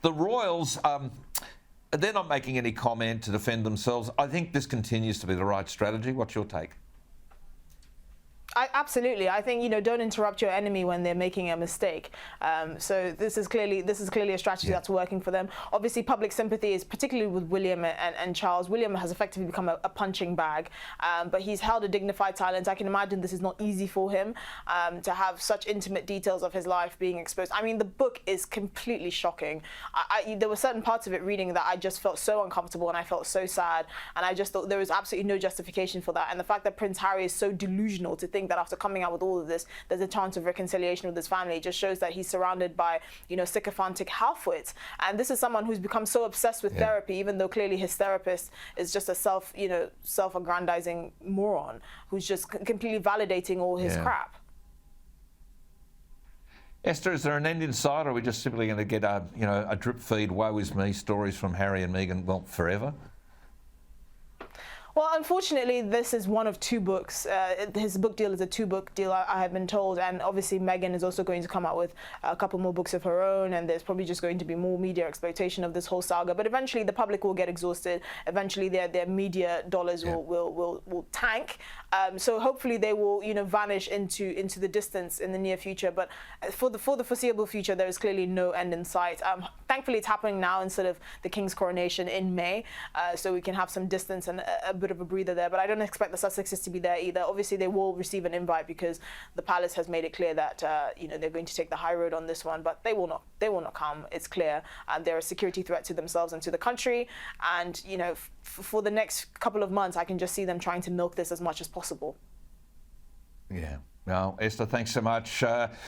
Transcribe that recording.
The Royals, they're not making any comment to defend themselves. I think this continues to be the right strategy. What's your take? Absolutely. I think, don't interrupt your enemy when they're making a mistake. So this is clearly a strategy that's working for them. Obviously, public sympathy is particularly with William and Charles. William has effectively become a punching bag, but he's held a dignified silence. I can imagine this is not easy for him to have such intimate details of his life being exposed. I mean, the book is completely shocking. There were certain parts of it reading that I just felt so uncomfortable and I felt so sad, and I just thought there was absolutely no justification for that. And the fact that Prince Harry is so delusional to think that after coming out with all of this, there's a chance of reconciliation with his family. It just shows that he's surrounded by, sycophantic halfwits. And this is someone who's become so obsessed with therapy, even though clearly his therapist is just a self-aggrandizing moron who's just completely validating all his crap. Esther, is there an end in sight, or are we just simply going to get a drip feed, woe is me stories from Harry and Meghan, well, forever? Well, unfortunately, this is one of two books. His book deal is a two-book deal, I have been told, and obviously Meghan is also going to come out with a couple more books of her own, and there's probably just going to be more media exploitation of this whole saga. But eventually, the public will get exhausted. Eventually, their media dollars will tank. So hopefully, they will vanish into the distance in the near future. But for the foreseeable future, there is clearly no end in sight. Thankfully, it's happening now instead of the King's coronation in May, so we can have some distance and a bit of a breather there. But I don't expect the Sussexes to be there either. Obviously, they will receive an invite because the palace has made it clear that they're going to take the high road on this one. But they will not come. It's clear. They're a security threat to themselves and to the country. And for the next couple of months, I can just see them trying to milk this as much as possible. Yeah. Well, Esther, thanks so much.